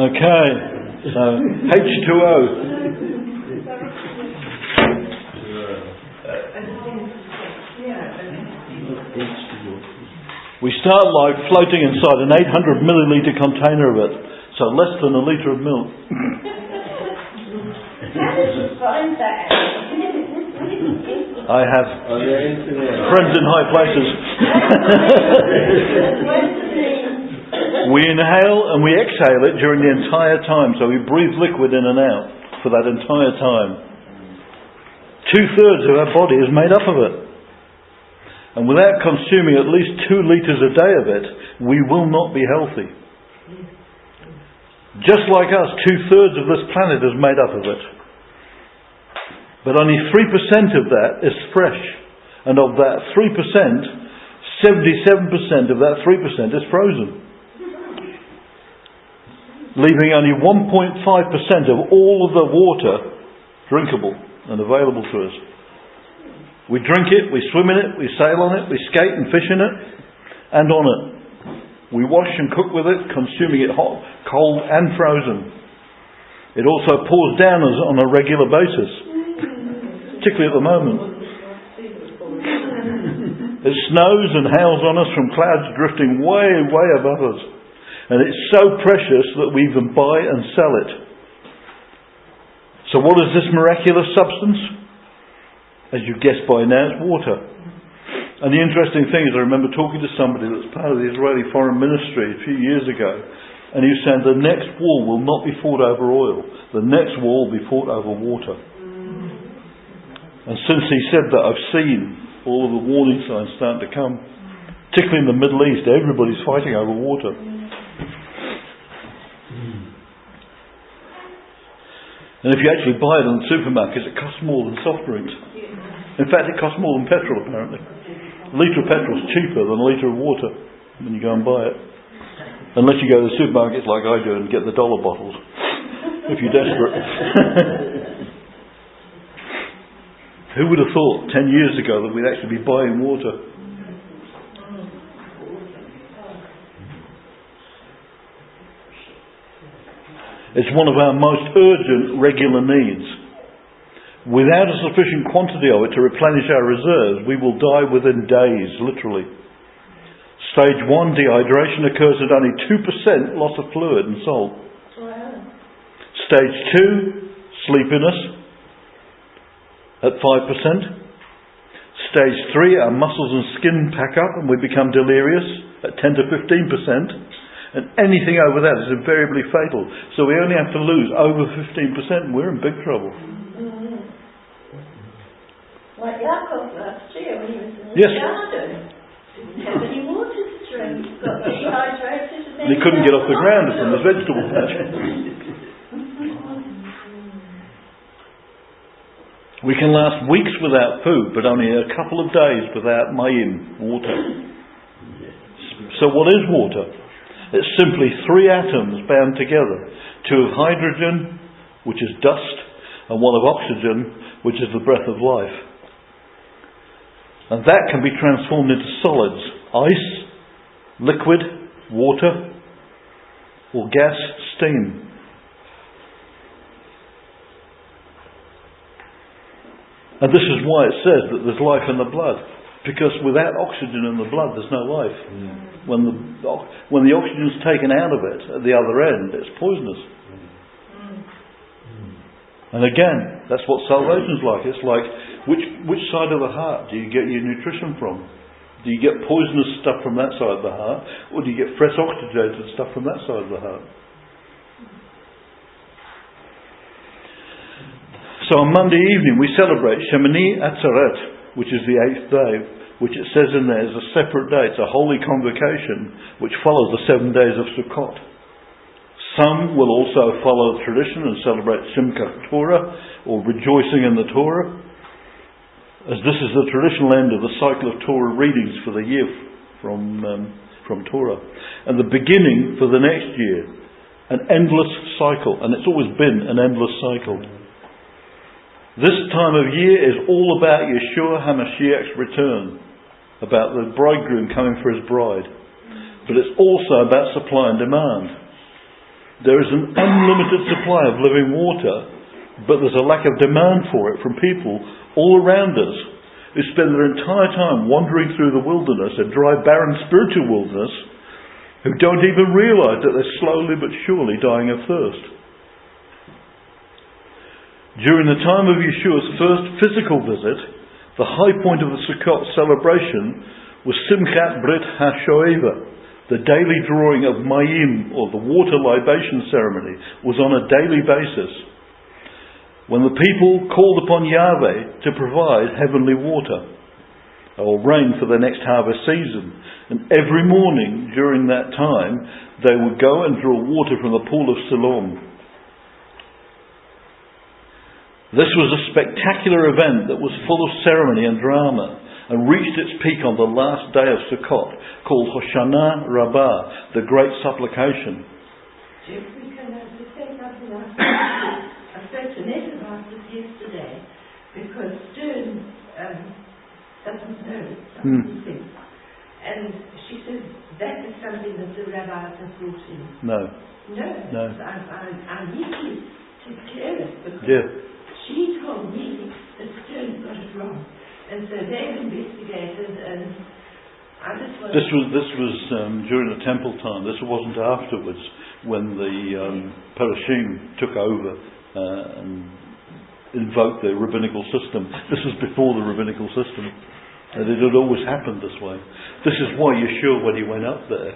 Okay, so H2O. We start life floating inside an 800 millilitre container of it, so less than a litre of milk. How did you find that out? I have friends in high places. We inhale and we exhale it during the entire time, so we breathe liquid in and out for that entire time. 2/3 of our body is made up of it. And without consuming at least 2 litres a day of it, we will not be healthy. Just like us, 2/3 of this planet is made up of it. But only 3% of that is fresh. And of that 3%, 77% of that 3% is frozen. Leaving only 1.5% of all of the water drinkable and available to us. We drink it, we swim in it, we sail on it, we skate and fish in it, and on it. We wash and cook with it, consuming it hot, cold and frozen. It also pours down us on a regular basis, particularly at the moment. It snows and hails on us from clouds drifting way, way above us. And it's so precious that we even buy and sell it. So what is this miraculous substance? As you guessed by now, it's water. And the interesting thing is, I remember talking to somebody that's part of the Israeli Foreign Ministry a few years ago, and he was saying the next war will not be fought over oil. The next war will be fought over water. And since he said that, I've seen all of the warning signs starting to come. Particularly in the Middle East, everybody's fighting over water. And if you actually buy it in the supermarkets, it costs more than soft drinks. In fact, it costs more than petrol, apparently. A litre of petrol is cheaper than a litre of water when you go and buy it. Unless you go to the supermarkets like I do and get the dollar bottles, if you're desperate. Who would have thought 10 years ago that we'd actually be buying water? It's one of our most urgent regular needs. Without a sufficient quantity of it to replenish our reserves, we will die within days, literally. Stage 1, dehydration, occurs at only 2% loss of fluid and salt. Stage 2, sleepiness, at 5%. Stage 3, our muscles and skin pack up and we become delirious at 10 to 15%. And anything over that is invariably fatal. So we only have to lose over 15% and we're in big trouble. Like Yaakov last year when he was in the garden. Didn't have any water to drink. Got dehydrated and he couldn't get off the ground from the vegetable patch. We can last weeks without food, but only a couple of days without mayim, water. So what is water? It's simply 3 atoms bound together. 2 of hydrogen, which is dust, and 1 of oxygen, which is the breath of life. And that can be transformed into solids: ice, liquid, water, or gas, steam. And this is why it says that there's life in the blood. Because without oxygen in the blood, there's no life. When the oxygen's taken out of it at the other end, it's poisonous. And again, that's what salvation's like. It's like, which side of the heart do you get your nutrition from? Do you get poisonous stuff from that side of the heart, or do you get fresh oxygenated stuff from that side of the heart? So on Monday evening we celebrate Shemini Atzeret, which is the 8th day, which it says in there is a separate day. It's a holy convocation which follows the 7 days of Sukkot. Some will also follow tradition and celebrate Simchat Torah, or rejoicing in the Torah, as this is the traditional end of the cycle of Torah readings for the year from Torah, and the beginning for the next year, an endless cycle, and it's always been an endless cycle. This time of year is all about Yeshua HaMashiach's return, about the bridegroom coming for his bride. But it's also about supply and demand. There is an unlimited supply of living water, but there's a lack of demand for it from people all around us who spend their entire time wandering through the wilderness, a dry, barren spiritual wilderness, who don't even realise that they're slowly but surely dying of thirst. During the time of Yeshua's first physical visit, the high point of the Sukkot celebration was Simchat Brit HaShoeva. The daily drawing of Mayim, or the water libation ceremony, was on a daily basis, when the people called upon Yahweh to provide heavenly water, or rain for the next harvest season. And every morning during that time, they would go and draw water from the pool of Siloam. This was a spectacular event that was full of ceremony and drama, and reached its peak on the last day of Sukkot, called Hoshana Rabbah, the Great Supplication. If we can just say something else. I spoke to Ned about this yesterday, because Stern doesn't know some of these things. And she says that is something that the rabbis have brought in. No. I need to clear it, because she told me that Stern got it wrong. And so they've investigated, and I just want This was during the temple time. This wasn't afterwards, when the Parashim took over and invoked the rabbinical system. This was before the rabbinical system. And it had always happened this way. This is why Yeshua, when he went up there,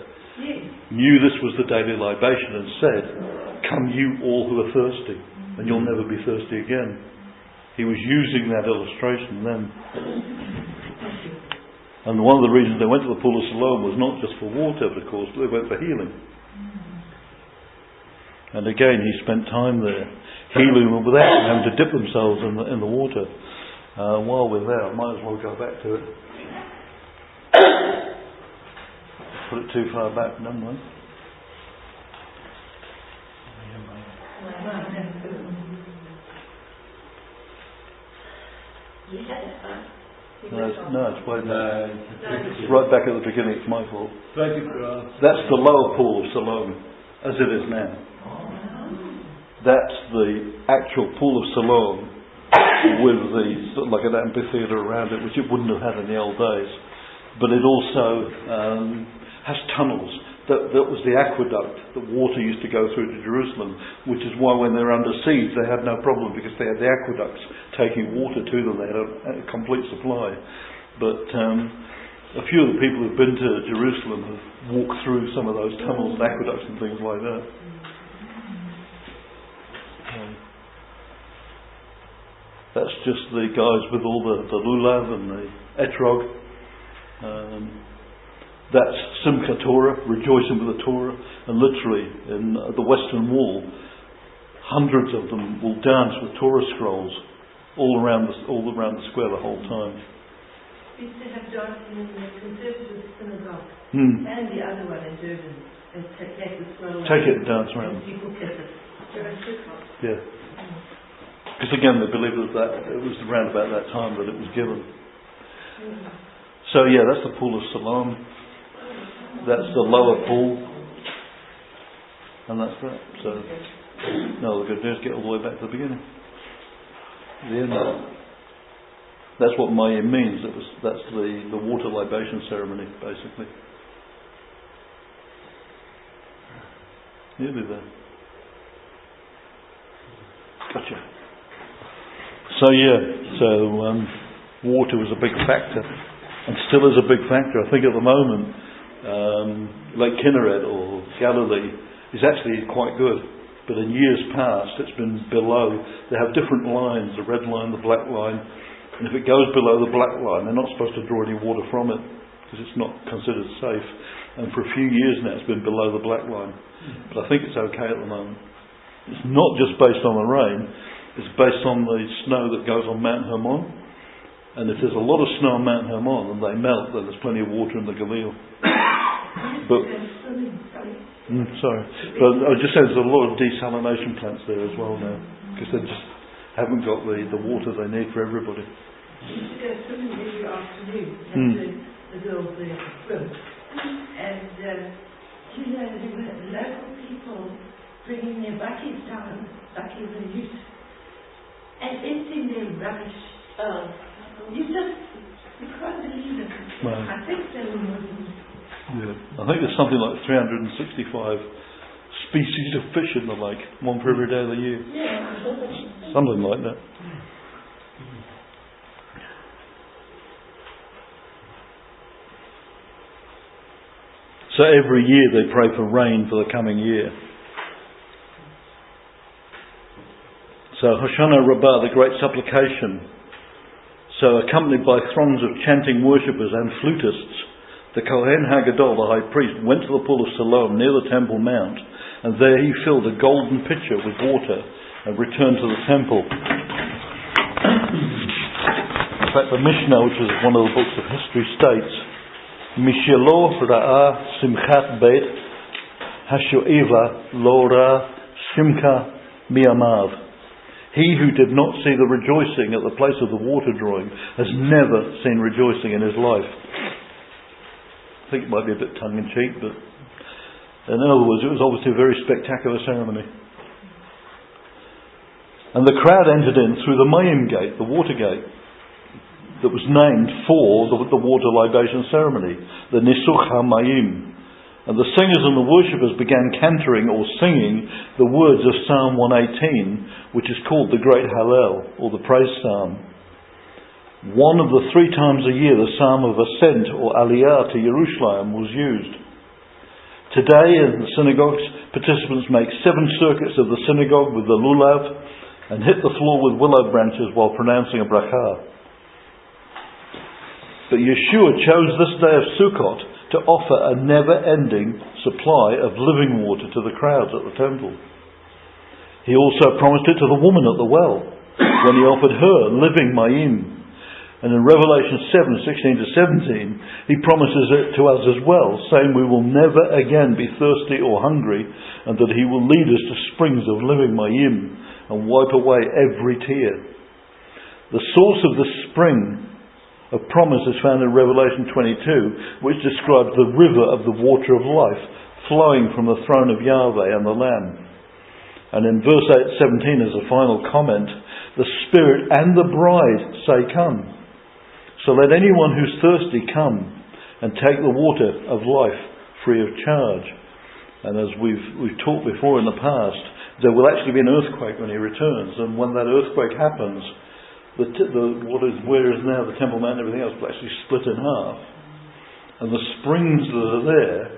knew this was the daily libation and said, "Come you all who are thirsty, and you'll never be thirsty again." He was using that illustration then. And one of the reasons they went to the pool of Siloam was not just for water, of course, but they went for healing. And again, he spent time there, healing them without having to dip themselves in the water. While we're there, I might as well go back to it. Put it too far back, don't we? No, it's way back. It's right back at the beginning. It's my fault. That's the lower pool of Siloam, as it is now. That's the actual pool of Siloam, with the sort of like an amphitheatre around it, which it wouldn't have had in the old days. But it also has tunnels. That was the aqueduct that water used to go through to Jerusalem, which is why when they were under siege they had no problem, because they had the aqueducts taking water to them. They had a complete supply. But a few of the people who've been to Jerusalem have walked through some of those tunnels and aqueducts and things like that. That's just the guys with all the lulav and the etrog. That's Simchat Torah, rejoicing with the Torah, and literally in the Western Wall, hundreds of them will dance with Torah scrolls all around the square the whole time. We used to have dancing in the conservative synagogue, and the other one in Durban. And take the scroll. Take it and dance around. And people kiss it. Yeah. Because again, they believe that it was around about that time that it was given. So yeah, that's the pool of Siloam. That's the lower pool, and that's that. So, no, the good news, get all the way back to the beginning. The end of it. That's what Mayim means. That's the water libation ceremony, basically. Nearly there. Gotcha. So water was a big factor, and still is a big factor. I think at the moment, Lake Kinneret or Galilee is actually quite good, but in years past it's been below. They have different lines, the red line, the black line, and if it goes below the black line they're not supposed to draw any water from it because it's not considered safe. And for a few years now it's been below the black line, but I think it's okay at the moment. It's not just based on the rain, it's based on the snow that goes on Mount Hermon. And if there's a lot of snow on Mount Hermon and they melt, then there's plenty of water in the Galil. But I was just saying there's a lot of desalination plants there as well now, because they just haven't got the water they need for everybody. We used to go swimming every afternoon. The girls there swim, and there were local people bringing their buckies down, buckies and ute, and emptying their rubbish. You can't believe it. Right. I think they were Muslims. Yeah. I think there's something like 365 species of fish in the lake, one for every day of the year. Yeah. Something like that. So every year they pray for rain for the coming year. So Hoshana Rabbah, the great supplication. So accompanied by throngs of chanting worshippers and flutists, the Kohen Hagadol, the high priest, went to the pool of Siloam near the Temple Mount, and there he filled a golden pitcher with water and returned to the temple. In fact, the Mishnah, which is one of the books of history, states, Mishelo Ra'ah Simchat Beit Hashoeva Lo Ra Simcha Miyamav. He who did not see the rejoicing at the place of the water drawing has never seen rejoicing in his life. I think it might be a bit tongue-in-cheek, but in other words, it was obviously a very spectacular ceremony. And the crowd entered in through the Mayim gate, the water gate, that was named for the water libation ceremony, the Nisuch HaMayim. And the singers and the worshippers began cantoring or singing the words of Psalm 118, which is called the Great Hallel, or the Praise Psalm. One of the 3 times a year the Psalm of Ascent, or Aliyah, to Jerusalem was used. Today in the synagogues, participants make 7 circuits of the synagogue with the lulav and hit the floor with willow branches while pronouncing a bracha. But Yeshua chose this day of Sukkot to offer a never-ending supply of living water to the crowds at the temple. He also promised it to the woman at the well when he offered her living mayim. And in Revelation 7:16-17, he promises it to us as well, saying we will never again be thirsty or hungry, and that he will lead us to springs of living mayim and wipe away every tear. The source of the spring of promise is found in Revelation 22, which describes the river of the water of life flowing from the throne of Yahweh and the Lamb. And in verse 17, as a final comment, the Spirit and the bride say, "Come." So let anyone who's thirsty come and take the water of life free of charge. And as we've talked before in the past, there will actually be an earthquake when he returns. And when that earthquake happens, what is where is now the Temple Mount and everything else will actually split in half, and the springs that are there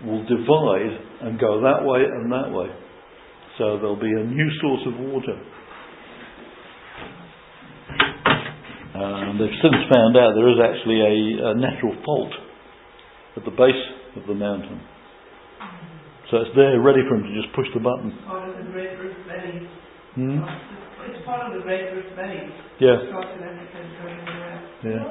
will divide and go that way and that way. So there'll be a new source of water. And they've since found out there is actually a natural fault at the base of the mountain. So it's there ready for him to just push the button. Part of the Great Rift Valley. It's part of the Great Rift Valley. Yeah. Yeah.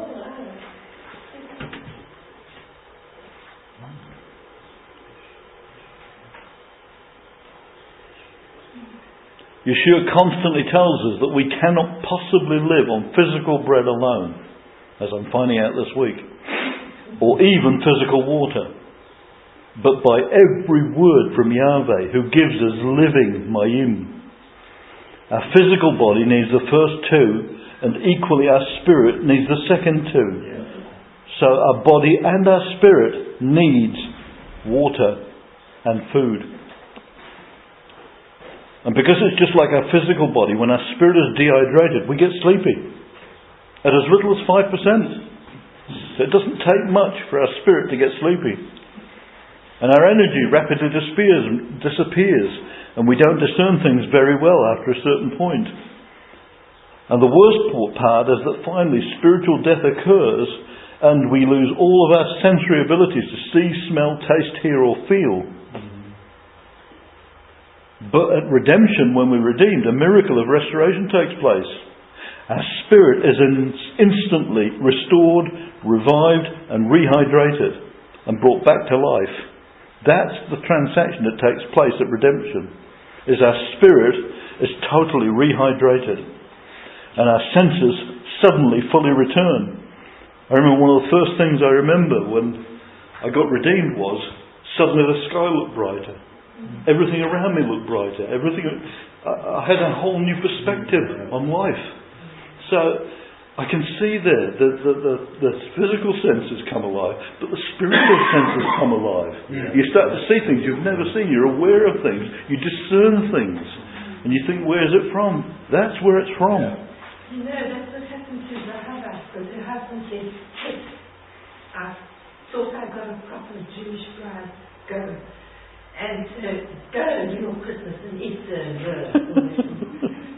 Yeshua constantly tells us that we cannot possibly live on physical bread alone, as I'm finding out this week, or even physical water, but by every word from Yahweh who gives us living mayim. Our physical body needs the first 2, and equally our spirit needs the second 2. So our body and our spirit needs water and food. And because it's just like our physical body, when our spirit is dehydrated, we get sleepy at as little as 5%. So it doesn't take much for our spirit to get sleepy. And our energy rapidly disappears, and we don't discern things very well after a certain point. And the worst part is that finally spiritual death occurs, and we lose all of our sensory abilities to see, smell, taste, hear or feel. But at redemption, when we're redeemed, a miracle of restoration takes place. Our spirit is instantly restored, revived and rehydrated and brought back to life. That's the transaction that takes place at redemption, is our spirit is totally rehydrated and our senses suddenly fully return. I remember one of the first things I remember when I got redeemed was suddenly the sky looked brighter. Everything around me looked brighter. I had a whole new perspective on life. So I can see there the physical senses come alive, but the spiritual senses come alive. You start to see things you've never seen. You're aware of things. You discern things. And you think, where's it from? That's where it's from. You know, that's what happened to the husband. Because her husband said, "Hey, I thought I got a proper Jewish bride. Go. And go and do your Christmas and Easter and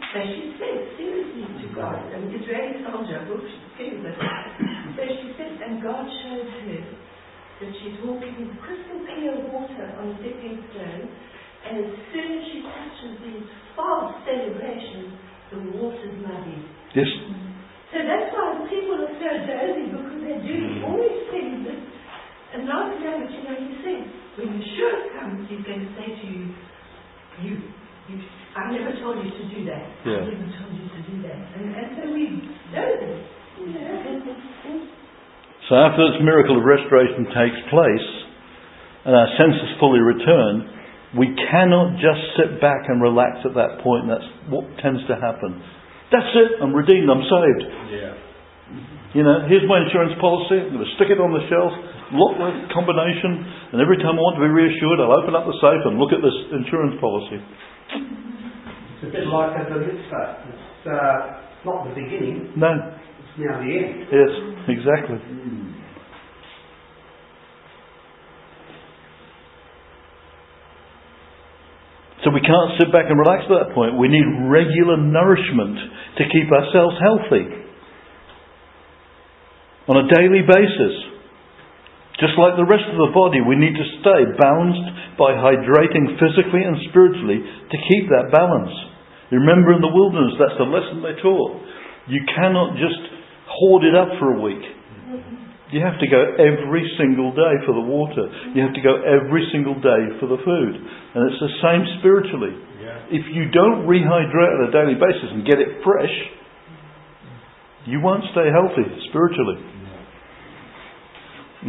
So she said, seriously to God, an Israeli soldier, so she said, and God showed her that she's walking in crystal clear water on a dipping stone, and as soon as she touches these false celebrations, the water's muddy. Yes. So that's why people are so dozy, because they're doing all these things. And last night, he said, when Yeshua comes, he's going to say to you, I never told you to do that. Yeah. I never told you to do that. And so we know this. So after this miracle of restoration takes place, and our senses fully return, we cannot just sit back and relax at that point. That's what tends to happen. That's it, I'm redeemed, I'm saved. Yeah. You know, here's my insurance policy, I'm going to stick it on the shelf, lock the combination, and every time I want to be reassured, I'll open up the safe and look at this insurance policy. It's a bit like the mitzvah. It's not the beginning. No. It's now the end. Yes, exactly. So we can't sit back and relax at that point. We need regular nourishment to keep ourselves healthy. On a daily basis. Just like the rest of the body, we need to stay balanced by hydrating physically and spiritually to keep that balance. You remember in the wilderness, that's the lesson they taught. You cannot just hoard it up for a week. You have to go every single day for the water. You have to go every single day for the food. And it's the same spiritually. Yeah. If you don't rehydrate on a daily basis and get it fresh, you won't stay healthy spiritually.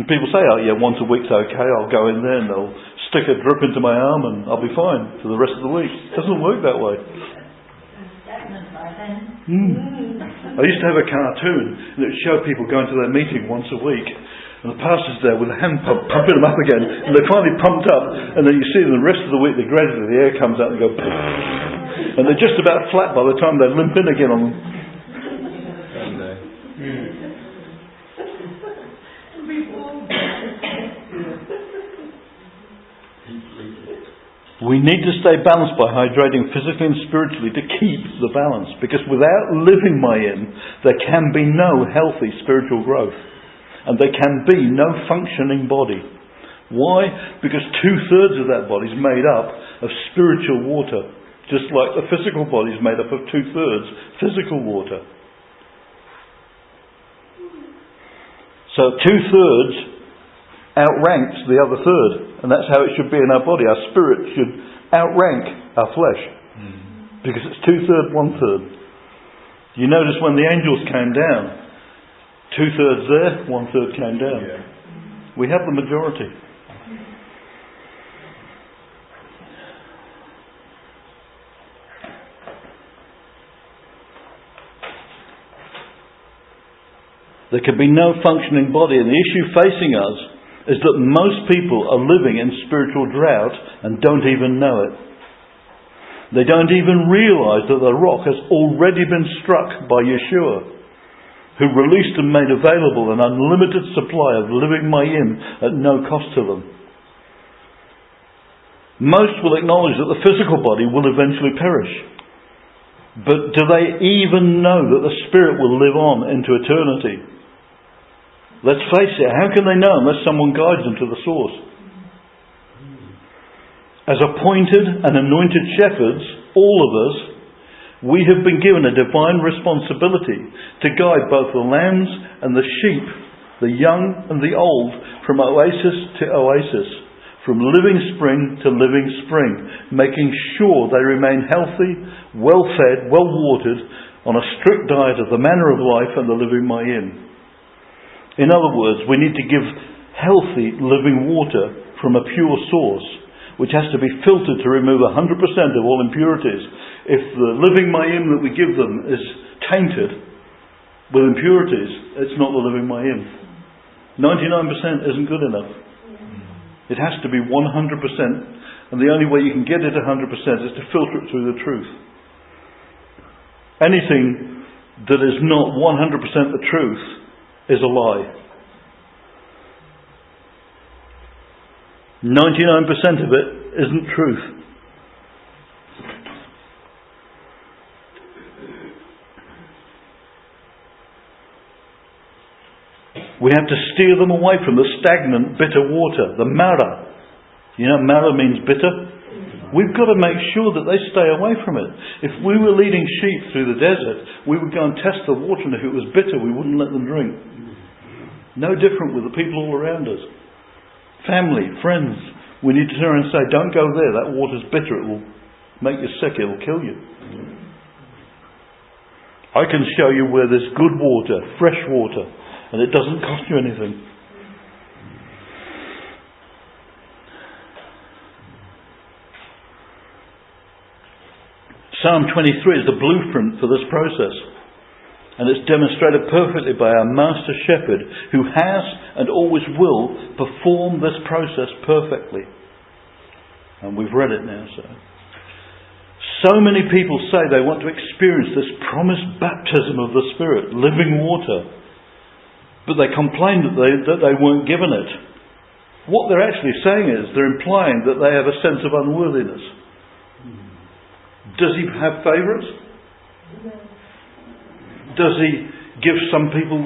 And people say, oh yeah, once a week's okay, I'll go in there and they'll stick a drip into my arm and I'll be fine for the rest of the week. It doesn't work that way. I used to have a cartoon that would show people going to their meeting once a week, and the pastor's there with a hand pump pumping them up again, and they're finally pumped up, and then you see them the rest of the week, gradually the air comes out and they go and they're just about flat by the time they limp in again on them. We need to stay balanced by hydrating physically and spiritually to keep the balance. Because without living Mayim, there can be no healthy spiritual growth. And there can be no functioning body. Why? Because 2/3 of that body is made up of spiritual water. Just like the physical body is made up of 2/3 physical water. So 2/3 outranks the other third. And that's how it should be in our body. Our spirit should outrank our flesh. Because it's 2/3, 1/3. You notice when the angels came down, 2/3 there, 1/3 came down. Yeah. We have the majority. There can be no functioning body, and the issue facing us is that most people are living in spiritual drought and don't even know it. They don't even realise that the rock has already been struck by Yeshua, who released and made available an unlimited supply of living Mayim at no cost to them. Most will acknowledge that the physical body will eventually perish. But do they even know that the spirit will live on into eternity? Let's face it, how can they know unless someone guides them to the source? As appointed and anointed shepherds, all of us, we have been given a divine responsibility to guide both the lambs and the sheep, the young and the old, from oasis to oasis, from living spring to living spring, making sure they remain healthy, well-fed, well-watered, on a strict diet of the manner of life and the living Mayim. In other words, we need to give healthy living water from a pure source. which has to be filtered to remove 100% of all impurities. If the living mayim that we give them is tainted with impurities, it's not the living mayim. 99% isn't good enough. It has to be 100%, and the only way you can get it 100% is to filter it through the truth. Anything that is not 100% the truth is a lie. 99% of it isn't truth. We have to steer them away from the stagnant, bitter water, the mara. You know, mara means bitter. We've got to make sure that they stay away from it. If we were leading sheep through the desert, we would go and test the water, and if it was bitter, we wouldn't let them drink. No different with the people all around us. Family, friends, we need to turn and say, don't go there, that water's bitter, it will make you sick, it will kill you. I can show you where there's good water, fresh water, and it doesn't cost you anything. Psalm 23 is the blueprint for this process, and it's demonstrated perfectly by our Master Shepherd, who has and always will perform this process perfectly. And we've read it now. So many people say they want to experience this promised baptism of the Spirit, living water, but they complain that they weren't given it. What they're actually saying is, they're implying that they have a sense of unworthiness. Does he have favourites? Does he give some people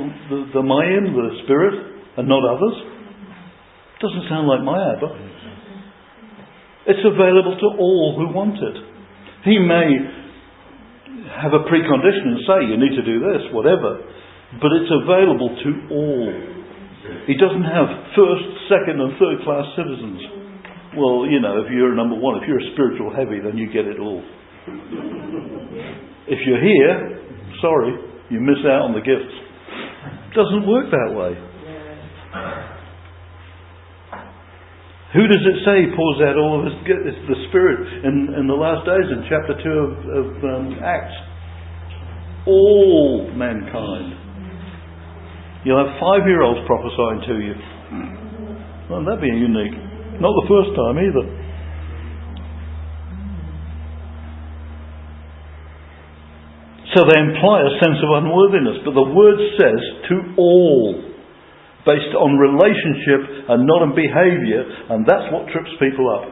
the mayim, the Spirit, and not others? Doesn't sound like my Abba. It's available to all who want it. He may have a precondition and say, you need to do this, whatever, but it's available to all. He doesn't have first, second and third class citizens. Well, you know, if you're number one, if you're a spiritual heavy, then you get it all. If you're here, sorry, you miss out on the gifts. It doesn't work that way. Who does it say pours out all of the Spirit in the last days in chapter 2 of Acts? All mankind. You'll have 5-year-olds prophesying to you. Well, that'd be unique. Not the first time either. So they imply a sense of unworthiness, but the word says to all, based on relationship and not on behaviour, and that's what trips people up.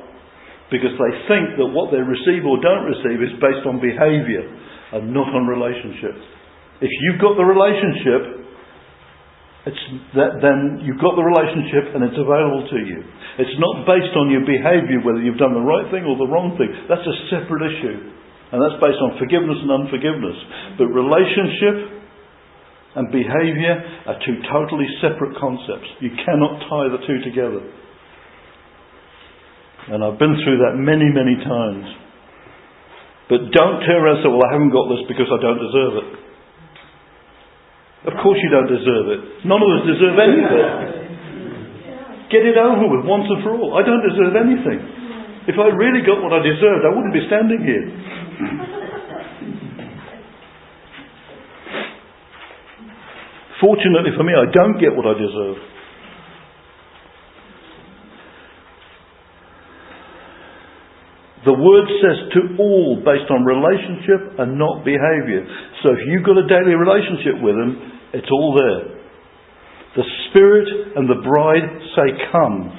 Because they think that what they receive or don't receive is based on behaviour and not on relationship. If you've got the relationship, then you've got the relationship and it's available to you. It's not based on your behaviour, whether you've done the right thing or the wrong thing. That's a separate issue. And that's based on forgiveness and unforgiveness. But relationship and behaviour are two totally separate concepts. You cannot tie the two together. And I've been through that many, many times. But don't turn around and say, well, I haven't got this because I don't deserve it. Of course you don't deserve it. None of us deserve anything. Get it over with once and for all. I don't deserve anything. If I really got what I deserved, I wouldn't be standing here. Fortunately for me, I don't get what I deserve. The word says to all, based on relationship and not behaviour. So if you've got a daily relationship with him, it's all there. The Spirit and the bride say, come.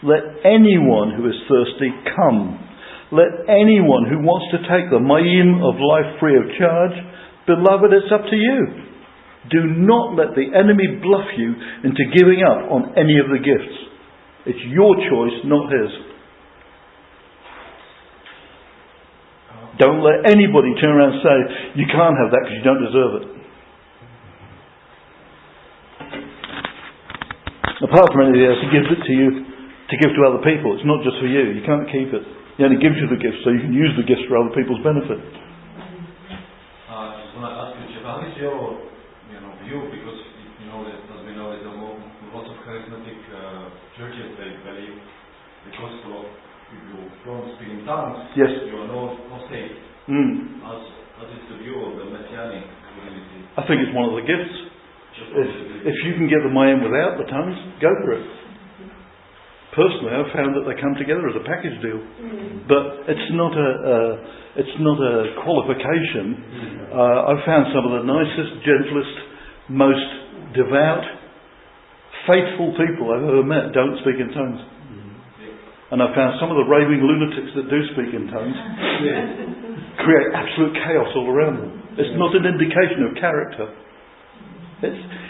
Let anyone who is thirsty come. Let anyone who wants to take the mayim of life free of charge. Beloved, it's up to you. Do not let the enemy bluff you into giving up on any of the gifts. It's your choice, not his. Don't let anybody turn around and say, you can't have that because you don't deserve it. Apart from anything else, he gives it to you to give to other people. It's not just for you. You can't keep it. He only gives you the gifts so you can use the gifts for other people's benefit. I just want to ask you, Jeff, how is your view? Because as we know, there's lots of charismatic churches, they believe the gospel of if you don't speak in tongues, Yes. you are not saved. As is the view of the Messianic community. I think it's one of the gifts. If you can get the mind without the tongues, go for it. Personally, I've found that they come together as a package deal, but it's not a qualification. I've found some of the nicest, gentlest, most devout, faithful people I've ever met don't speak in tongues. And I've found some of the raving lunatics that do speak in tongues create absolute chaos all around them. It's not an indication of character.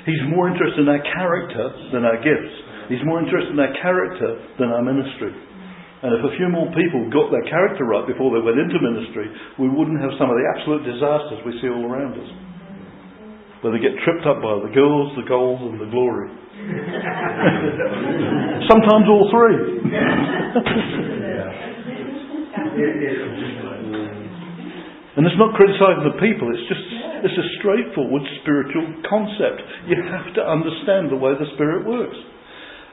He's more interested in our character than our gifts. He's more interested in our character than our ministry. And if a few more people got their character right before they went into ministry, we wouldn't have some of the absolute disasters we see all around us. Where they get tripped up by the girls, the goals and the glory. Sometimes all three. And it's not criticising the people, it's a straightforward spiritual concept. You have to understand the way the Spirit works.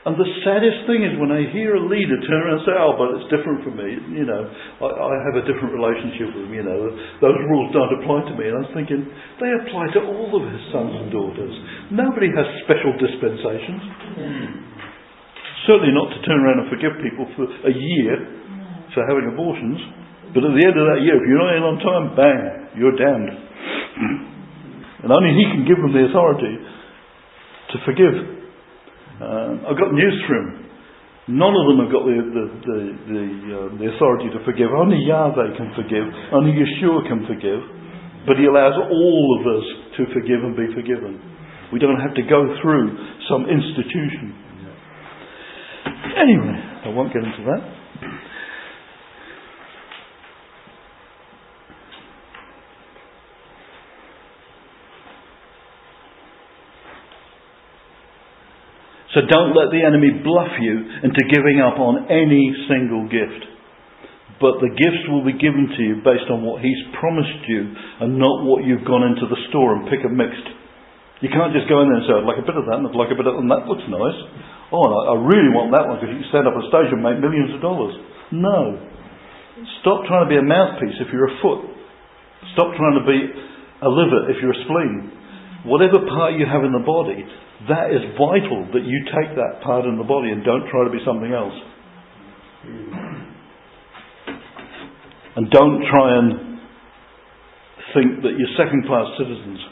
And the saddest thing is when I hear a leader turn around and say, "Oh, but it's different from me. I have a different relationship with him. Those rules don't apply to me." And I was thinking, they apply to all of his sons and daughters. Nobody has special dispensations. Certainly not to turn around and forgive people for a year for having abortions. But at the end of that year, if you're not in on time, bang, you're damned. And only he can give them the authority to forgive. I've got news for him. None of them have got the authority to forgive. Only Yahweh can forgive. Only Yeshua can forgive. But he allows all of us to forgive and be forgiven. We don't have to go through some institution. Anyway, I won't get into that. So don't let the enemy bluff you into giving up on any single gift. But the gifts will be given to you based on what he's promised you and not what you've gone into the store and pick and mixed. You can't just go in there and say, "I'd like a bit of that and I'd like a bit of that and that looks nice. Oh, and I really want that one because you can stand up on stage and make millions of dollars." No. Stop trying to be a mouthpiece if you're a foot. Stop trying to be a liver if you're a spleen. Whatever part you have in the body, that is vital that you take that part in the body and don't try to be something else. And don't try and think that you're second-class citizens.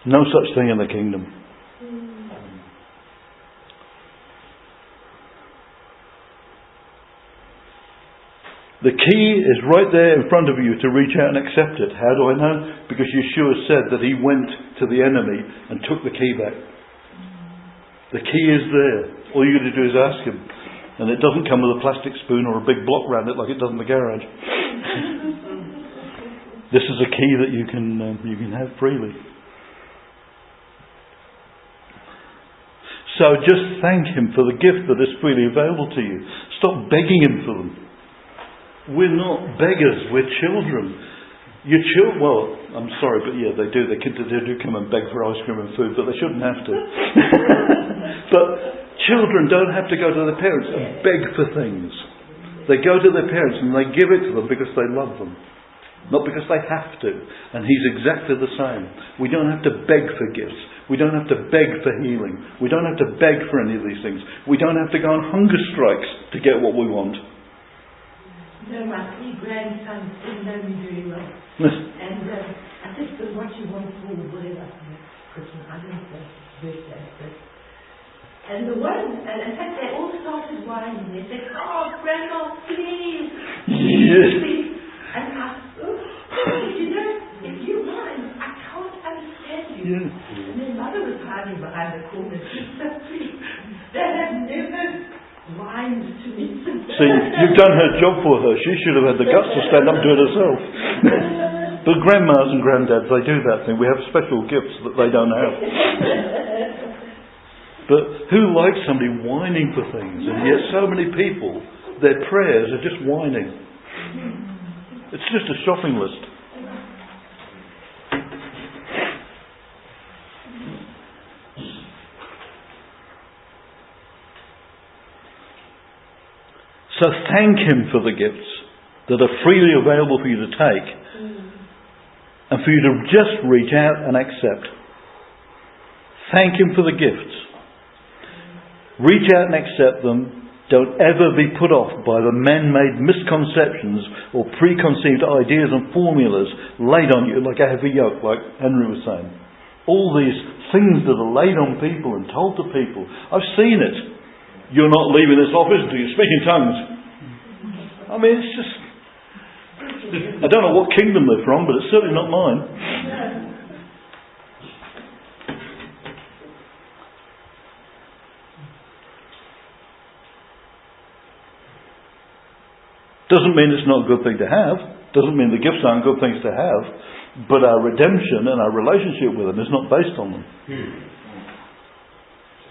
No such thing in the kingdom. The key is right there in front of you to reach out and accept it. How do I know? Because Yeshua said that he went to the enemy and took the key back. The key is there. All you got to do is ask him. And it doesn't come with a plastic spoon or a big block round it like it does in the garage. This is a key that you can have freely. So just thank him for the gift that is freely available to you. Stop begging him for them. We're not beggars, we're children. Your children, well, I'm sorry, but yeah, they do. They do come and beg for ice cream and food, but they shouldn't have to. But children don't have to go to their parents and beg for things. They go to their parents and they give it to them because they love them. Not because they have to. And he's exactly the same. We don't have to beg for gifts. We don't have to beg for healing. We don't have to beg for any of these things. We don't have to go on hunger strikes to get what we want. No, my 3 grandsons didn't know me very well. And I said to them, "What you want for whatever, Christmas, I don't know, birthday." And the one, and in fact they all started whining. They said, "Oh, Grandma, please, Yes. please." And I said, if you whine, I can't understand you. Yeah. And their mother was hiding behind the corner. She said, "Please, they have never whined to me." See, you've done her job for her. She should have had the guts to stand up and do it herself. But grandmas and granddads, they do that thing. We have special gifts that they don't have. But who likes somebody whining for things? And yet so many people, their prayers are just whining. It's just a shopping list. So thank Him for the gifts that are freely available for you to take, and for you to just reach out and accept. Thank Him for the gifts. Reach out and accept them. Don't ever be put off by the man-made misconceptions or preconceived ideas and formulas laid on you like a heavy yoke, like Henry was saying. All these things that are laid on people and told to people. I've seen it. You're not leaving this office until you speak in tongues. I mean, it's just... I don't know what kingdom they're from, but it's certainly not mine. Doesn't mean it's not a good thing to have. Doesn't mean the gifts aren't good things to have. But our redemption and our relationship with them is not based on them.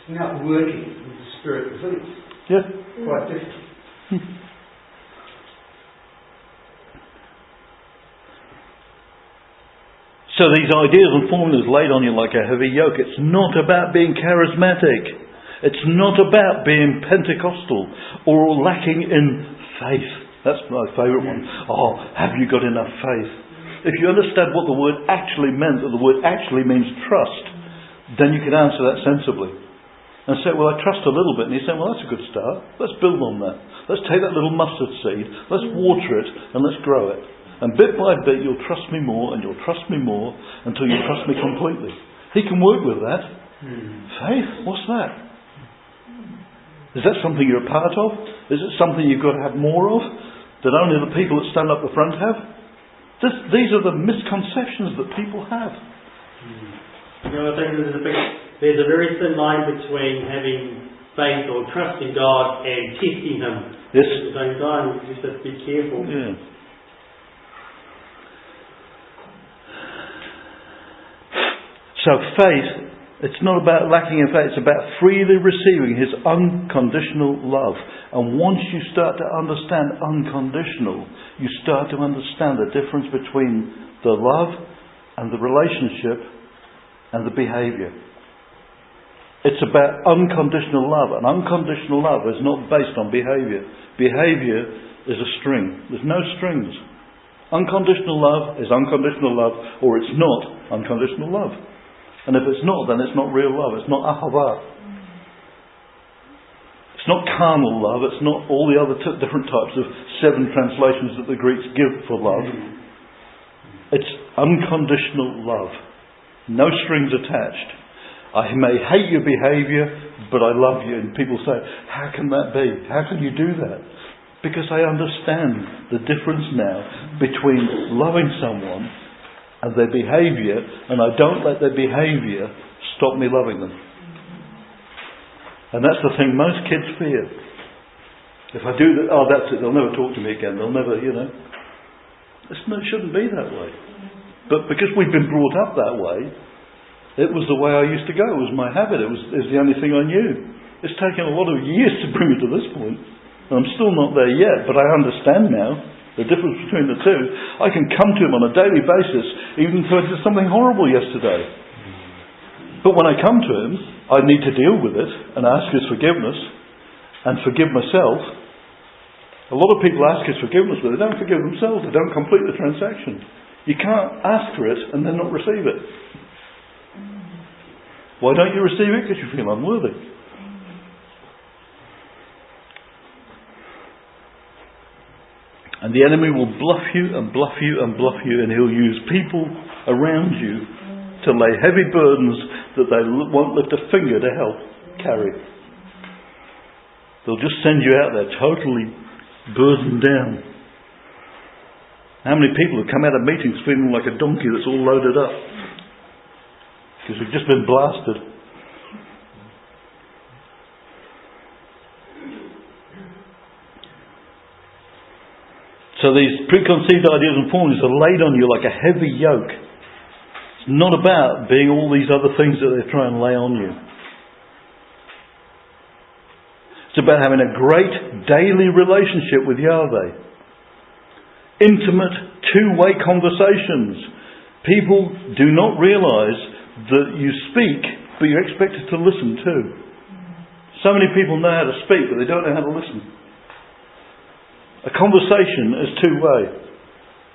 It's not working with the Spirit within us. Yeah. Quite different. So these ideas and formulas laid on you like a heavy yoke. It's not about being charismatic. It's not about being Pentecostal or lacking in faith. That's my favourite one. Oh, have you got enough faith? If you understand what the word actually meant, that the word actually means trust, then you can answer that sensibly. And say, well, I trust a little bit. And you say, well, that's a good start. Let's build on that. Let's take that little mustard seed, let's water it, and let's grow it. And bit by bit, you'll trust me more, and you'll trust me more, until you trust me completely. He can work with that. Faith? What's that? Is that something you're a part of? Is it something you've got to have more of? That only the people that stand up the front have? These are the misconceptions that people have. I think there's a very thin line between having faith or trusting God and testing Him. Yes. At the same time, you just have to be careful. Yeah. So faith, it's not about lacking in faith, it's about freely receiving His unconditional love. And once you start to understand unconditional, you start to understand the difference between the love and the relationship and the behaviour. It's about unconditional love, and unconditional love is not based on behaviour. Behaviour is a string. There's no strings. Unconditional love is unconditional love, or it's not unconditional love. And if it's not, then it's not real love. It's not ahava. It's not carnal love. It's not all the other different types of 7 translations that the Greeks give for love. It's unconditional love. No strings attached. I may hate your behaviour, but I love you. And people say, how can that be? How can you do that? Because I understand the difference now between loving someone and their behaviour, and I don't let their behaviour stop me loving them. And that's the thing most kids fear. If I do that, that's it, they'll never talk to me again, they'll never, It shouldn't be that way. But because we've been brought up that way, it was the way I used to go, it was my habit, it was the only thing I knew. It's taken a lot of years to bring me to this point, and I'm still not there yet, but I understand now the difference between the two. I can come to Him on a daily basis, even if I did something horrible yesterday. But when I come to Him, I need to deal with it and ask His forgiveness and forgive myself. A lot of people ask His forgiveness, but they don't forgive themselves. They don't complete the transaction. You can't ask for it and then not receive it. Why don't you receive it? Because you feel unworthy. And the enemy will bluff you and bluff you and bluff you, and he'll use people around you to lay heavy burdens that they won't lift a finger to help carry. They'll just send you out there totally burdened down. How many people have come out of meetings feeling like a donkey that's all loaded up? Because we've just been blasted. So these preconceived ideas and formulas are laid on you like a heavy yoke. It's not about being all these other things that they try and lay on you. It's about having a great daily relationship with Yahweh. Intimate, two-way conversations. People do not realise that you speak, but you're expected to listen too. So many people know how to speak, but they don't know how to listen. A conversation is two-way.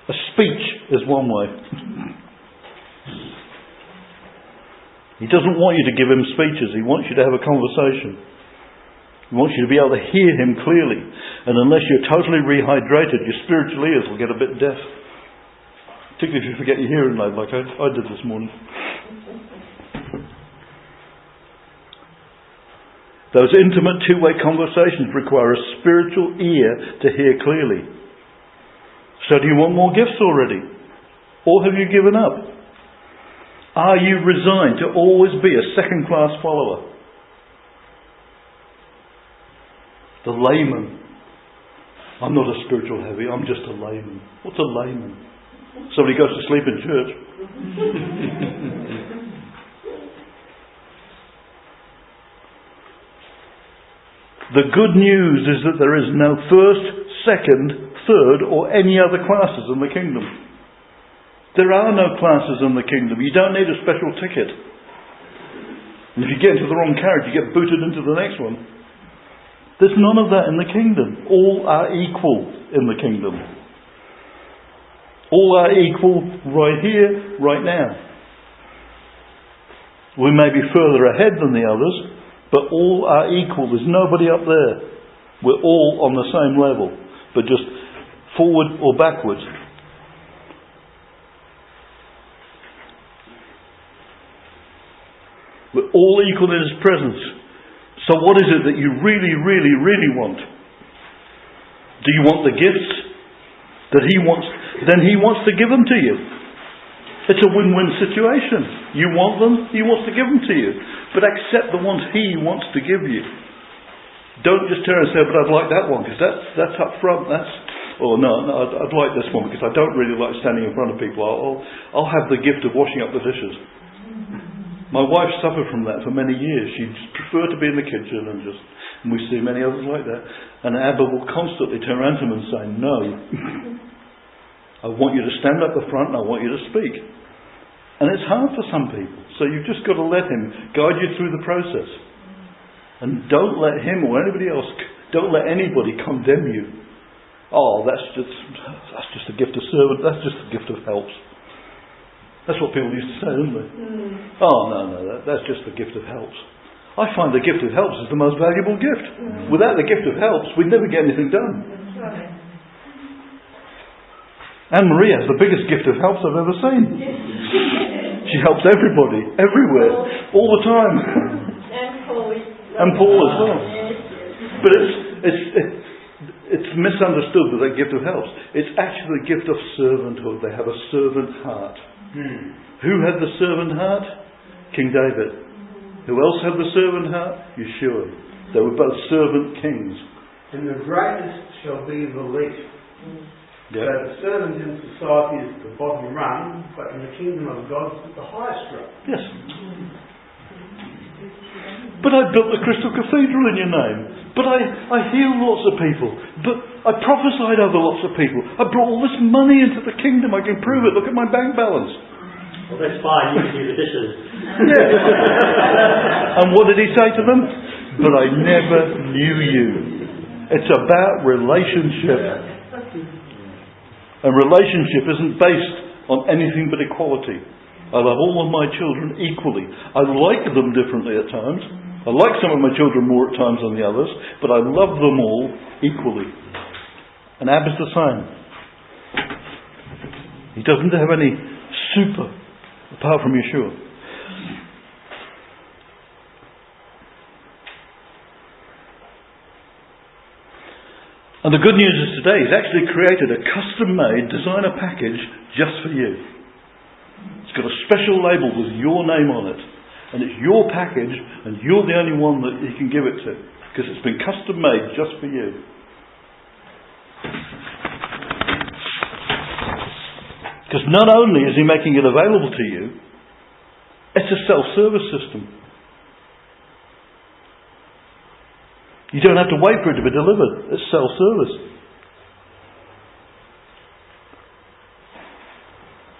A speech is one way. He doesn't want you to give him speeches. He wants you to have a conversation. He wants you to be able to hear him clearly. And unless you're totally rehydrated, your spiritual ears will get a bit deaf. Particularly if you forget your hearing aid, like I did this morning. Those intimate two-way conversations require a spiritual ear to hear clearly. So do you want more gifts already? Or have you given up? Are you resigned to always be a second-class follower? The layman. I'm not a spiritual heavy, I'm just a layman. What's a layman? Somebody goes to sleep in church. The good news is that there is no first, second, third or any other classes in the kingdom. There are no classes in the kingdom. You don't need a special ticket. And if you get into the wrong carriage, you get booted into the next one. There's none of that in the kingdom. All are equal in the kingdom. All are equal right here, right now. We may be further ahead than the others, but all are equal. There's nobody up there. We're all on the same level, but just forward or backwards. We're all equal in His presence. So what is it that you really, really, really want? Do you want the gifts that He wants? Then He wants to give them to you. It's a win-win situation. You want them, He wants to give them to you. But accept the ones He wants to give you. Don't just turn and say, but I'd like that one, because that's up front. I'd like this one, because I don't really like standing in front of people. I'll have the gift of washing up the dishes. My wife suffered from that for many years. She preferred to be in the kitchen and we see many others like that. And Abba will constantly turn around to him and say, no. I want you to stand up the front and I want you to speak. And it's hard for some people. So you've just got to let Him guide you through the process. And don't let Him or anybody else, don't let anybody condemn you. Oh, that's just a gift of servant, that's just a gift of helps. That's what people used to say, didn't they? Oh, no, that's just the gift of helps. I find the gift of helps is the most valuable gift. Without the gift of helps, we'd never get anything done. Anne-Marie has the biggest gift of helps I've ever seen. She helps everybody, everywhere, all the time. And Paul as well. But it's misunderstood with that gift of helps. It's actually the gift of servanthood. They have a servant heart. Who had the servant heart? King David. Who else had the servant heart? Yeshua. They were both servant kings. And the greatest shall be the least. Yep. So the servant in society is the bottom rung, but in the kingdom of God it's the highest rung. Yes. But I built the Crystal Cathedral in your name. But I healed lots of people. But I prophesied over lots of people. I brought all this money into the kingdom. I can prove it. Look at my bank balance. Well, that's fine. You can do the dishes. Yeah. And what did He say to them? But I never knew you. It's about relationship. And relationship isn't based on anything but equality. I love all of my children equally. I like them differently at times. I like some of my children more at times than the others, but I love them all equally. And Abba's the same. He doesn't have any super apart from Yeshua. And the good news is today He's actually created a custom-made designer package just for you. It's got a special label with your name on it. And it's your package and you're the only one that He can give it to. Because it's been custom-made just for you. Because not only is He making it available to you, it's a self-service system. You don't have to wait for it to be delivered. It's self-service.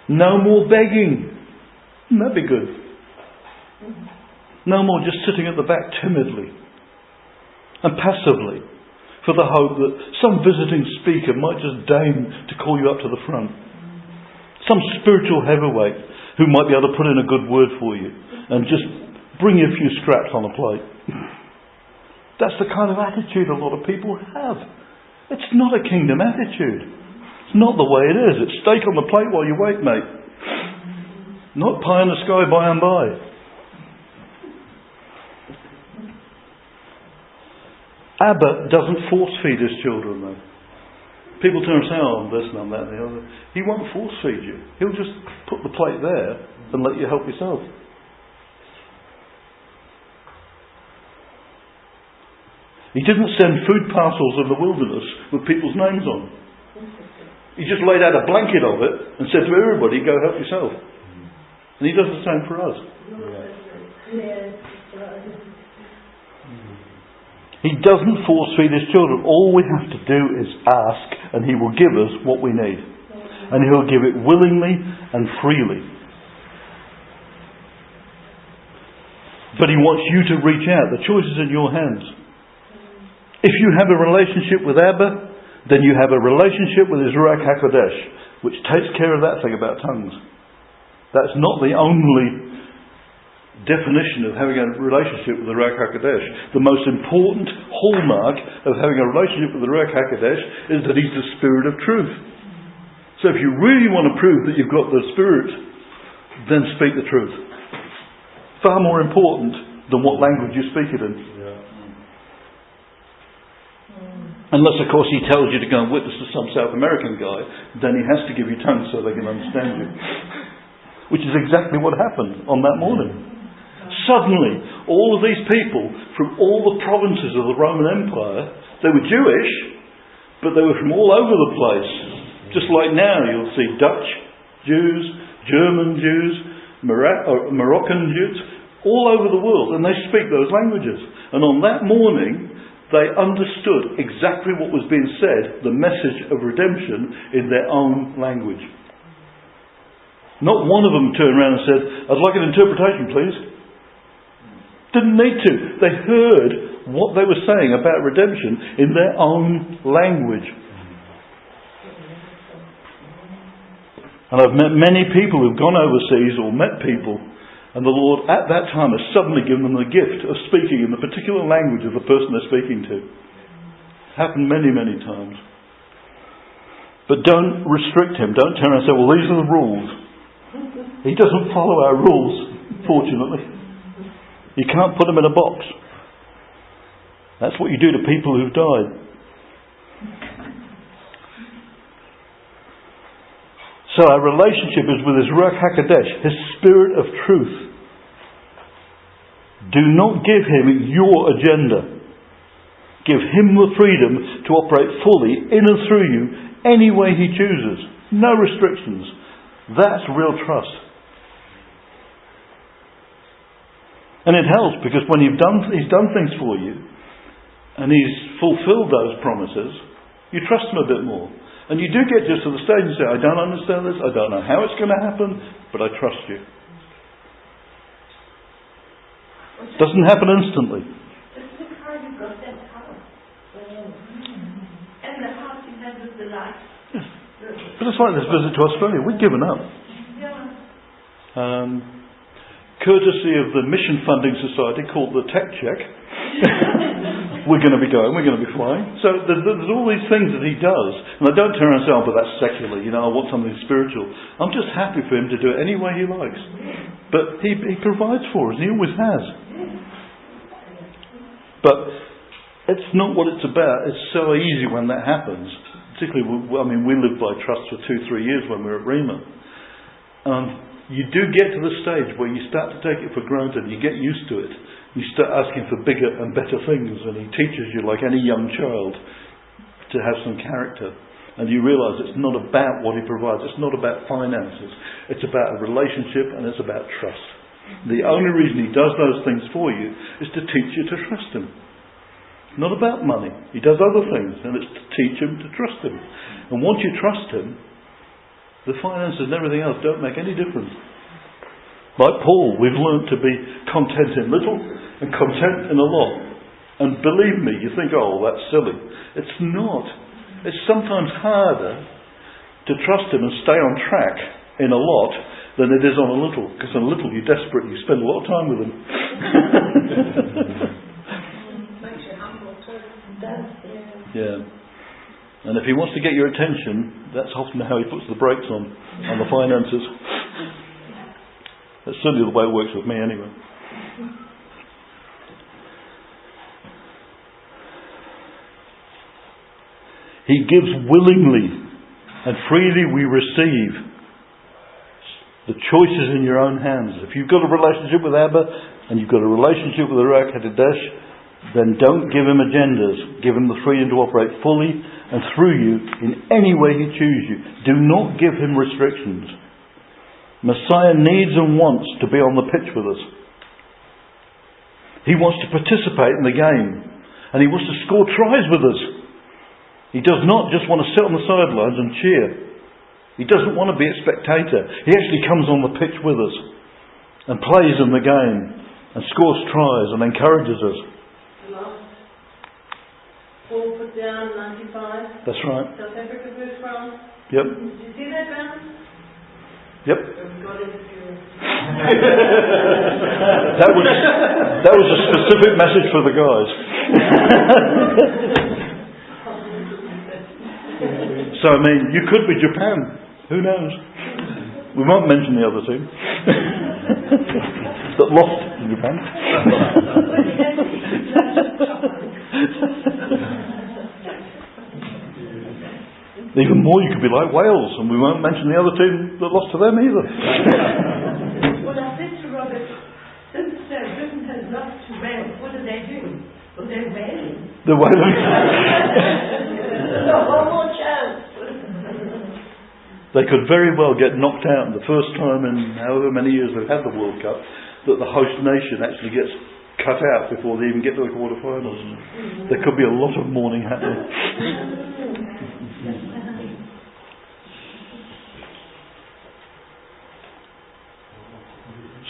No more begging. Wouldn't that be good? No more just sitting at the back timidly and passively. for the hope that some visiting speaker might just deign to call you up to the front. Some spiritual heavyweight who might be able to put in a good word for you and just bring you a few scraps on a plate. That's the kind of attitude a lot of people have. It's not a kingdom attitude. It's not the way it is. It's steak on the plate while you wait, mate. Not pie in the sky by and by. Abba doesn't force feed his children, though. People turn and say, oh, I'm this and I'm that and the other. He won't force feed you. He'll just put the plate there and let you help yourself. He didn't send food parcels in the wilderness with people's names on. He just laid out a blanket of it and said to everybody, go help yourself. And he does the same for us. He doesn't force feed his children. All we have to do is ask, and he will give us what we need. And he'll give it willingly and freely. But he wants you to reach out. The choice is in your hands. If you have a relationship with Abba, then you have a relationship with Derech HaKodesh, which takes care of that thing about tongues. That's not the only definition of having a relationship with the Derech HaKodesh. The most important hallmark of having a relationship with the Derech HaKodesh is that he's the Spirit of truth. So if you really want to prove that you've got the Spirit, then speak the truth. Far more important than what language you speak it in. Unless, of course, he tells you to go and witness to some South American guy, then he has to give you tongues so they can understand you. Which is exactly what happened on that morning. Suddenly, all of these people from all the provinces of the Roman Empire, they were Jewish, but they were from all over the place. Just like now, you'll see Dutch Jews, German Jews, Moroccan Jews, all over the world, and they speak those languages. And on that morning, they understood exactly what was being said, the message of redemption, in their own language. Not one of them turned around and said, I'd like an interpretation, please. Didn't need to. They heard what they were saying about redemption in their own language. And I've met many people who've gone overseas or met people, and the Lord at that time has suddenly given them the gift of speaking in the particular language of the person they're speaking to. Happened many, many times. But don't restrict him. Don't turn around and say, well, these are the rules. He doesn't follow our rules, fortunately. You can't put them in a box. That's what you do to people who've died. So our relationship is with his Derech HaKodesh, his Spirit of truth. Do not give him your agenda. Give him the freedom to operate fully in and through you any way he chooses. No restrictions. That's real trust. And it helps because when he's done things for you and he's fulfilled those promises, you trust him a bit more. And you do get just to the stage and say, I don't understand this, I don't know how it's going to happen, but I trust you. Doesn't happen instantly. Just the car you got, that house. And the house you had with the light. Yes. But it's like this visit to Australia. We've given up. Yeah. Courtesy of the Mission Funding Society called the Tech Check. We're going to be going, we're going to be flying. So there's all these things that he does. And I don't turn around and say, oh, but that's secular, I want something spiritual. I'm just happy for him to do it any way he likes. But he provides for us, he always has. But it's not what it's about. It's so easy when that happens. Particularly, we lived by trust for 2-3 years when we were at Rima. You do get to the stage where you start to take it for granted, you get used to it. You start asking for bigger and better things, and he teaches you, like any young child, to have some character. And you realise it's not about what he provides, it's not about finances, it's about a relationship and it's about trust. The only reason he does those things for you is to teach you to trust him. Not about money. He does other things, and it's to teach him to trust him. And once you trust him, the finances and everything else don't make any difference. Like Paul, we've learned to be content in little and content in a lot. And believe me, you think, oh, that's silly. It's not. It's sometimes harder to trust Him and stay on track in a lot than it is on a little. Because on a little you're desperate, you spend a lot of time with Him. Makes you humble too. Yeah. And if He wants to get your attention, that's often how He puts the brakes on the finances. That's certainly the way it works with me anyway. He gives willingly, and freely we receive. The choice is in your own hands. If you've got a relationship with Abba, and you've got a relationship with the Derech, then don't give Him agendas. Give Him the freedom to operate fully and through you in any way He chooses you. Do not give Him restrictions. Messiah needs and wants to be on the pitch with us. He wants to participate in the game, and He wants to score tries with us. He does not just want to sit on the sidelines and cheer. He doesn't want to be a spectator. He actually comes on the pitch with us and plays in the game and scores tries and encourages us. The last 4 put down 95. That's right. South Africa versus France. Yep. Did you see that round? Yep. We got into it. That was a specific message for the guys. So, I mean, you could be Japan. Who knows? We won't mention the other team. That lost to Japan. Even more, you could be like Wales, and we won't mention the other team that lost to them either. Well, I said to Robert, since Britain has lost to Wales, what are they doing? Well, they're wailing. The Wales. One more chance. They could very well get knocked out the first time in however many years they've had the World Cup, that the host nation actually gets cut out before they even get to the quarterfinals. There could be a lot of mourning happening.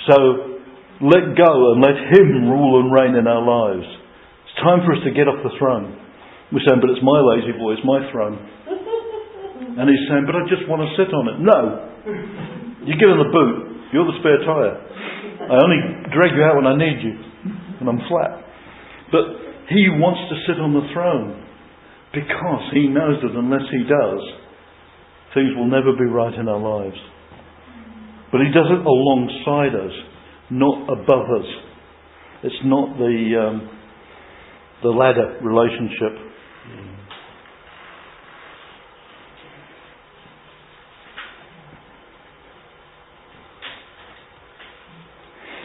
So, let go and let Him rule and reign in our lives. It's time for us to get off the throne. We're saying, but it's my lazy boy, it's my throne. And He's saying, but I just want to sit on it. No. You're given the boot. You're the spare tyre. I only drag you out when I need you. And I'm flat. But He wants to sit on the throne. Because He knows that unless He does, things will never be right in our lives. But He does it alongside us, not above us. It's not the ladder relationship.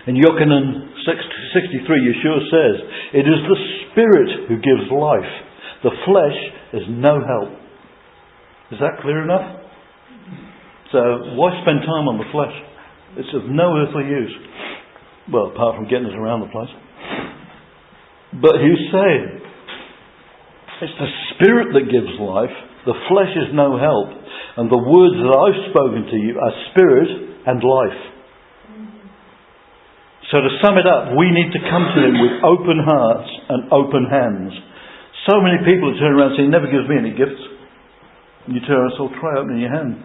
In Yochanan 63, Yeshua says, it is the Spirit who gives life. The flesh is no help. Is that clear enough? So why spend time on the flesh? It's of no earthly use. Well, apart from getting us around the place. But He's saying, it's the Spirit that gives life. The flesh is no help. And the words that I've spoken to you are spirit and life. So to sum it up, we need to come to Him with open hearts and open hands. So many people turn around and say, He never gives me any gifts. And you turn around and say, try opening your hand.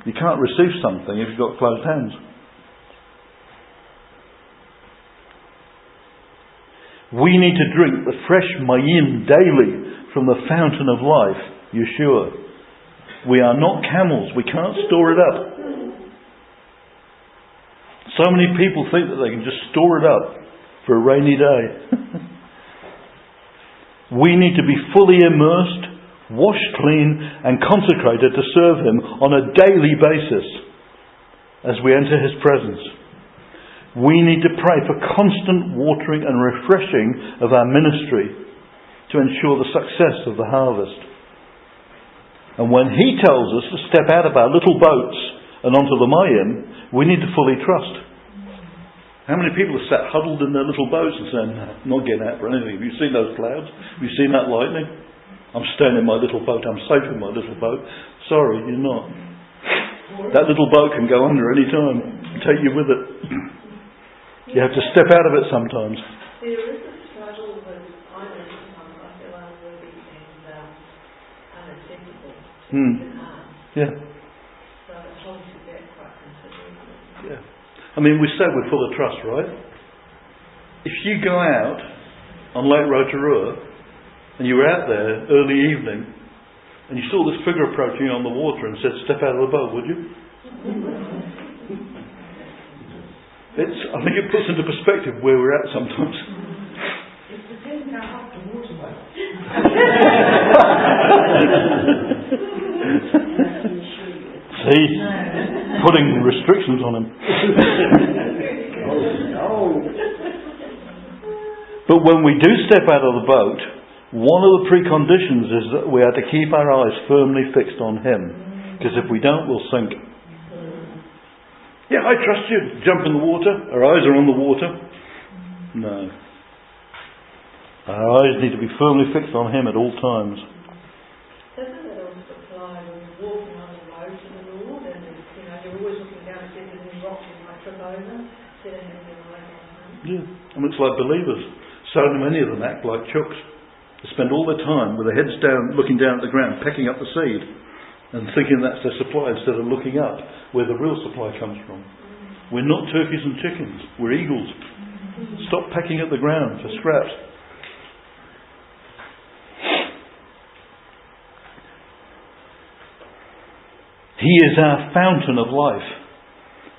You can't receive something if you've got closed hands. We need to drink the fresh mayim daily from the fountain of life, Yeshua. We are not camels. We can't store it up. So many people think that they can just store it up for a rainy day. We need to be fully immersed, washed clean and consecrated to serve Him on a daily basis as we enter His presence. We need to pray for constant watering and refreshing of our ministry to ensure the success of the harvest. And when He tells us to step out of our little boats and onto the Mayim, we need to fully trust. How many people are sat huddled in their little boats and saying, no, I'm not getting out for anything. Have you seen those clouds? Have you seen that lightning? I'm staying in my little boat. I'm safe in my little boat. Sorry, you're not. That little boat can go under any time and take you with it. You have to step out of it sometimes. There is a struggle with Yeah. So it holds you back quite considerably. Yeah. I mean, we say we're full of trust, right? If you go out on Lake Rotorua and you were out there early evening and you saw this figure approaching on the water and said, "Step out of the boat," would you? I think it puts into perspective where we're at sometimes. It depends how hot the water was. See? Putting restrictions on him. But when we do step out of the boat, one of the preconditions is that we are to keep our eyes firmly fixed on Him. Because if we don't, we'll sink. Yeah, I trust you. Jump in the water. Our eyes are on the water. No. Our eyes need to be firmly fixed on Him at all times. Doesn't it also apply when you're walking on the road to the Lord and you're always looking down and seeing if there's any rocks you might trip over instead of having your eyes on Him? Yeah. I mean, it's like believers. So many of them act like chooks. They spend all their time with their heads down, looking down at the ground, pecking up the seed and thinking that's their supply instead of looking up where the real supply comes from. We're not turkeys and chickens. We're eagles. Stop pecking at the ground for scraps. He is our fountain of life.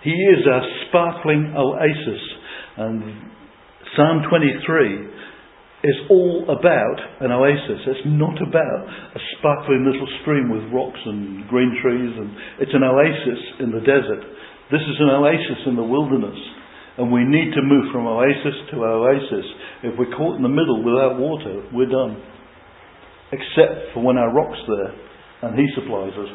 He is our sparkling oasis. And Psalm 23 is all about an oasis. It's not about a sparkling little stream with rocks and green trees. It's an oasis in the desert. This is an oasis in the wilderness. And we need to move from oasis to oasis. If we're caught in the middle without water, we're done. Except for when our rock's there and He supplies us.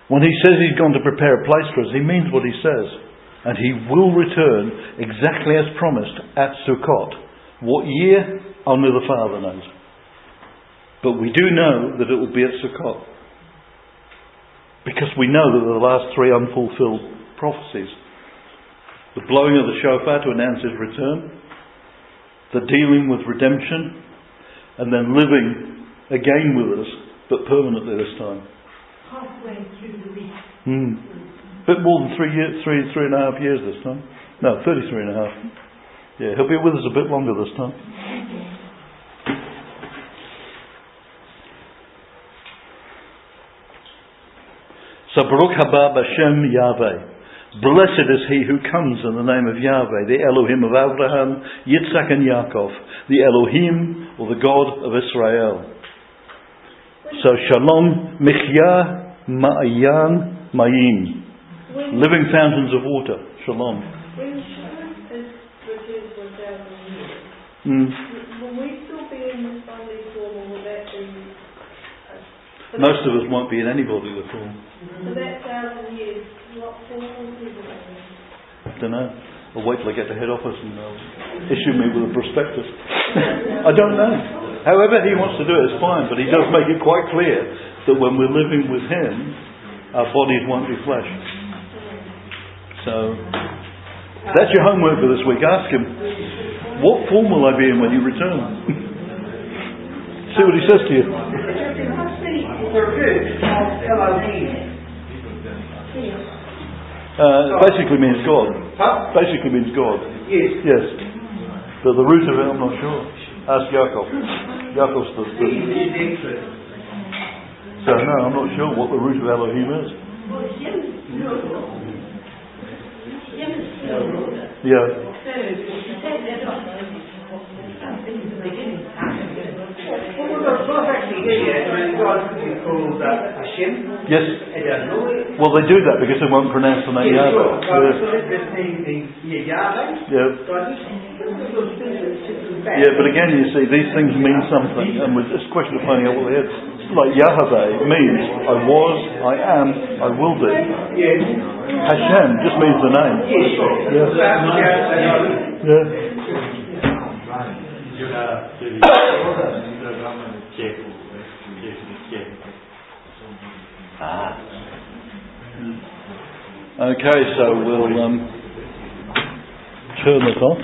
When He says He's gone to prepare a place for us, He means what He says. And He will return exactly as promised at Sukkot. What year? Only the Father knows. But we do know that it will be at Sukkot. Because we know that the last three unfulfilled prophecies. The blowing of the shofar to announce His return. The dealing with redemption. And then living again with us, but permanently this time. Halfway through the week. Bit more than 3 and a half years this time. No, 33 and a half. Yeah, He'll be with us a bit longer this time. So Baruch haba b'Shem Yahweh. Blessed is he who comes in the name of Yahweh, the Elohim of Abraham, Yitzhak and Yaakov, the Elohim or the God of Israel. So Shalom Michya Ma'ayan Mayim. Living fountains of water. Shalom. When Shalom is reduced for 1,000 years, will we still be in this Sunday form, or will that be... Most of us won't be in any bodily form. So that 1,000 years, what form will we be in? I don't know. I'll wait till I get to head office and they'll issue me with a prospectus. I don't know. However He wants to do it is fine, but He does make it quite clear that when we're living with Him, our bodies won't be flesh. So, that's your homework for this week. Ask Him, what form will I be in when You return? See what He says to you. Basically means God. Basically means God. Yes. But the root of it, I'm not sure. Ask Yaakov. Yaakov's the... So no, I'm not sure what the root of Elohim is. Yeah. Yes. Well, they do that because they won't pronounce the name Yahweh. Yeah, but again, you see, these things mean something, and it's a question of finding out what they are. Like Yahweh means I was, I am, I will be. Hashem just means the name. Okay, so we'll turn this off.